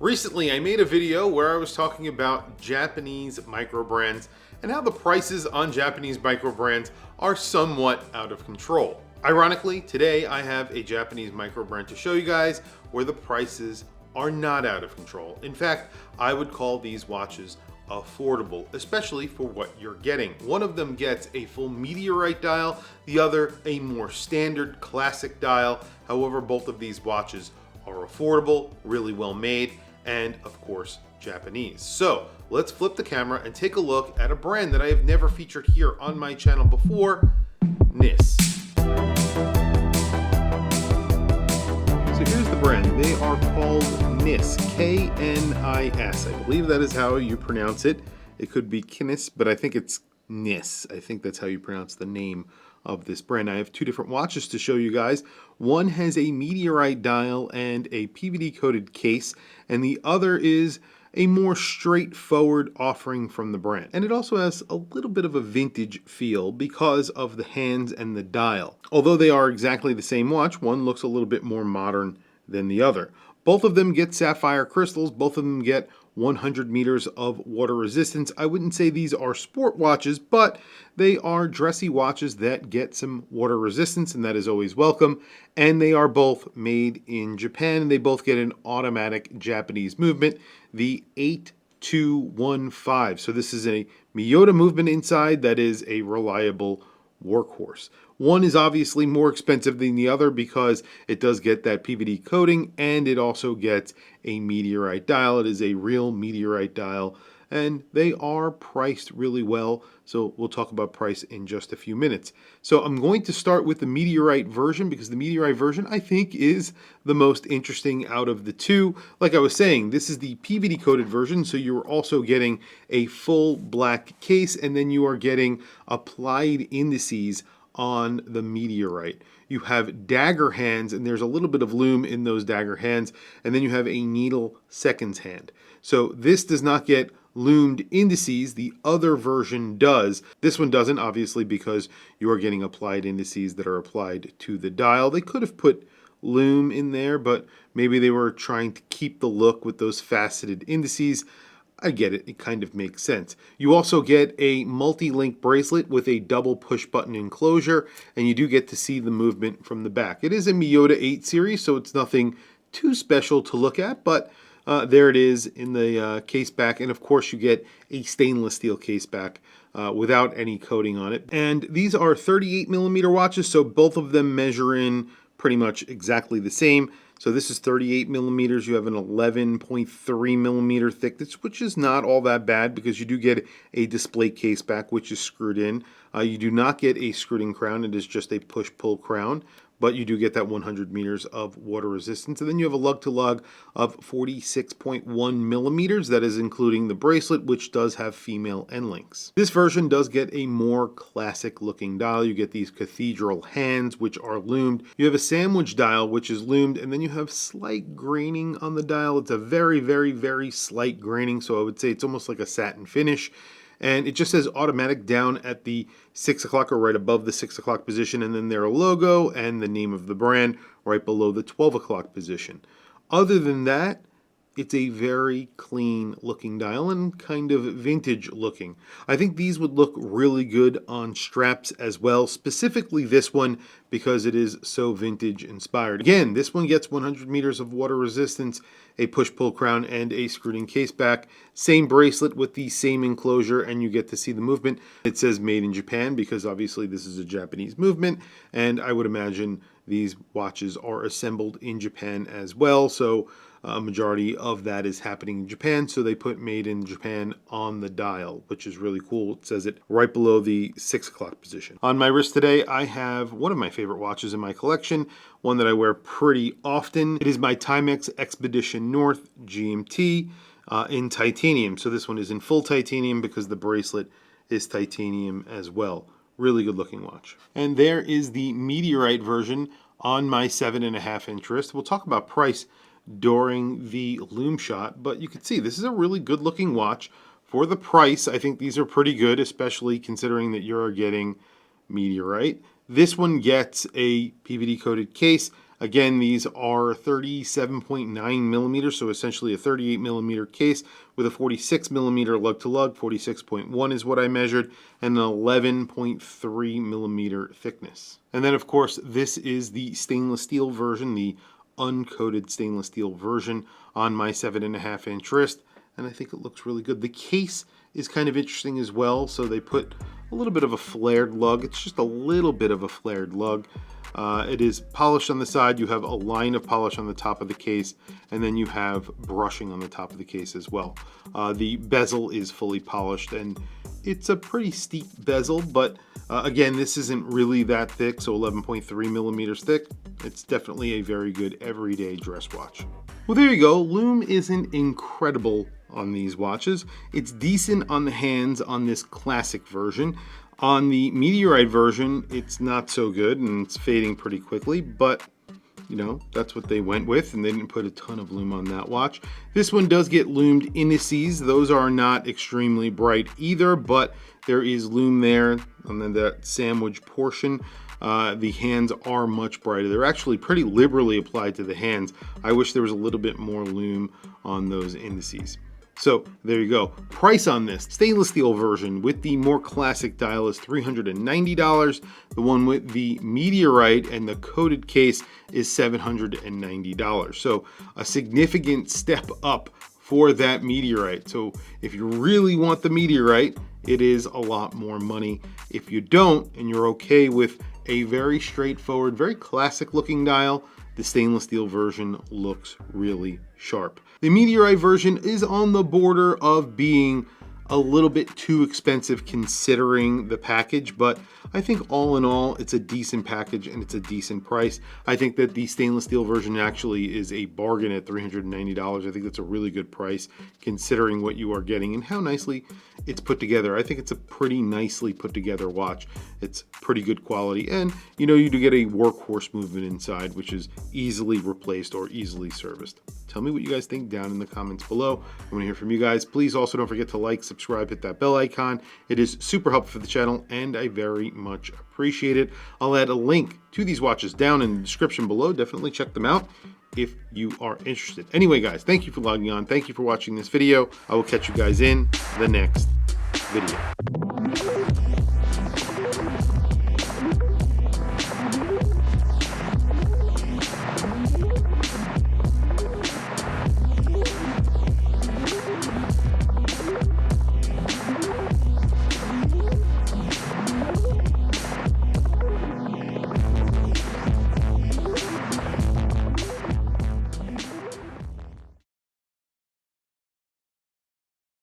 Recently, I made a video where I was talking about Japanese microbrands and how the prices on Japanese microbrands are somewhat out of control. Ironically, today I have a Japanese microbrand to show you guys where the prices are not out of control. In fact, I would call these watches affordable, especially for what you're getting. One of them gets a full Meteorite dial, the other a more standard classic dial. However, both of these watches are affordable, really well made, and of course Japanese. So let's flip the camera and take a look at a brand that I have never featured here on my channel before, Knis. So here's the brand. They are called Knis, K-N-I-S. I believe that is how you pronounce it. It could be Knis, but I think it's Knis. I think that's how you pronounce the name of this brand. I have two different watches to show you guys. One has a Meteorite dial and a PVD coated case, and the other is a more straightforward offering from the brand. And it also has a little bit of a vintage feel because of the hands and the dial. Although they are exactly the same watch, one looks a little bit more modern than the other. Both of them get sapphire crystals, both of them get 100 meters of water resistance. I wouldn't say these are sport watches, but they are dressy watches that get some water resistance, and that is always welcome. And they are both made in Japan, and they both get an automatic Japanese movement, the 8215. So this is a Miyota movement inside that is a reliable workhorse. One is obviously more expensive than the other because it does get that PVD coating and it also gets a Meteorite dial. It is a real Meteorite dial and they are priced really well. So we'll talk about price in just a few minutes. So I'm going to start with the Meteorite version because the Meteorite version I think is the most interesting out of the two. Like I was saying, this is the PVD coated version. So you're also getting a full black case and then you are getting applied indices on the Meteorite. You have dagger hands and there's a little bit of lume in those dagger hands, and then you have a needle seconds hand. So this does not get lumed indices, the other version does. This one doesn't, obviously, because you are getting applied indices that are applied to the dial. They could have put lume in there, but maybe they were trying to keep the look with those faceted indices. I get it, it kind of makes sense. You also get a multi-link bracelet with a double push button enclosure, and you do get to see the movement from the back. It is a Miyota 8 series, so it's nothing too special to look at, but there it is in the case back, and of course you get a stainless steel case back without any coating on it. And these are 38 millimeter watches, so both of them measure in pretty much exactly the same. So this is 38 millimeters. You have an 11.3 millimeter thickness, which is not all that bad because you do get a display case back, which is screwed in. You do not get a screwed in crown. It is just a push-pull crown, but you do get that 100 meters of water resistance. And then you have a lug-to-lug of 46.1 millimeters. That is including the bracelet, which does have female end links. This version does get a more classic looking dial. You get these cathedral hands, which are lumed. You have a sandwich dial, which is lumed, and then you have slight graining on the dial. It's a very, very, very slight graining, so I would say it's almost like a satin finish. And it just says automatic down at the 6 o'clock or right above the 6 o'clock position, and then their logo and the name of the brand right below the 12 o'clock position. Other than that, it's a very clean looking dial and kind of vintage looking. I think these would look really good on straps as well, specifically this one because it is so vintage inspired. Again, this one gets 100 meters of water resistance, a push-pull crown, and a screwed-in case back. Same bracelet with the same enclosure, and you get to see the movement. It says made in Japan because obviously this is a Japanese movement, and I would imagine these watches are assembled in Japan as well. So a majority of that is happening in Japan, so they put made in Japan on the dial, which is really cool. It says it right below the 6 o'clock position. On my wrist today, I have one of my favorite watches in my collection, one that I wear pretty often. It is my Timex Expedition North GMT in titanium. So this one is in full titanium because the bracelet is titanium as well. Really good looking watch. And there is the Meteorite version on my 7.5 inch wrist. We'll talk about price during the lume shot, but you can see this is a really good looking watch for the price. I think these are pretty good, especially considering that you're getting Meteorite. This one gets a PVD coated case Again, these are 37.9 millimeters, so essentially a 38 millimeter case with a 46 millimeter lug to lug. 46.1 is what I measured, and an 11.3 millimeter thickness. And then, of course, this is the stainless steel version, the uncoated stainless steel version on my 7.5-inch wrist, and I think it looks really good. The case is kind of interesting as well, so they put a little bit of a flared lug. It's just a little bit of a flared lug. It is polished on the side. You have a line of polish on the top of the case, and then you have brushing on the top of the case as well. The bezel is fully polished, and it's a pretty steep bezel, but again, this isn't really that thick, so 11.3 millimeters thick. It's definitely a very good everyday dress watch. Well, there you go. Lume isn't incredible on these watches. It's decent on the hands on this classic version. On the Meteorite version, it's not so good and it's fading pretty quickly, but you know, that's what they went with, and they didn't put a ton of lume on that watch. This one does get lumed indices. Those are not extremely bright either, but there is lume there, and then that sandwich portion. The hands are much brighter. They're actually pretty liberally applied to the hands. I wish there was a little bit more lume on those indices. So there you go. Price on this stainless steel version with the more classic dial is $390. The one with the Meteorite and the coated case is $790. So a significant step up for that Meteorite. So if you really want the Meteorite, it is a lot more money. If you don't, and you're okay with a very straightforward, very classic looking dial, the stainless steel version looks really sharp. The Meteorite version is on the border of being a little bit too expensive considering the package, but I think all in all, it's a decent package and it's a decent price. I think that the stainless steel version actually is a bargain at $390. I think that's a really good price considering what you are getting and how nicely it's put together. I think it's a pretty nicely put together watch. It's pretty good quality, and you know, you do get a workhorse movement inside, which is easily replaced or easily serviced. Tell me what you guys think down in the comments below. I want to hear from you guys. Please also don't forget to like, subscribe, hit that bell icon. It is super helpful for the channel and I very much appreciate it. I'll add a link to these watches down in the description below. Definitely check them out if you are interested. Anyway, guys, thank you for logging on. Thank you for watching this video. I will catch you guys in the next video.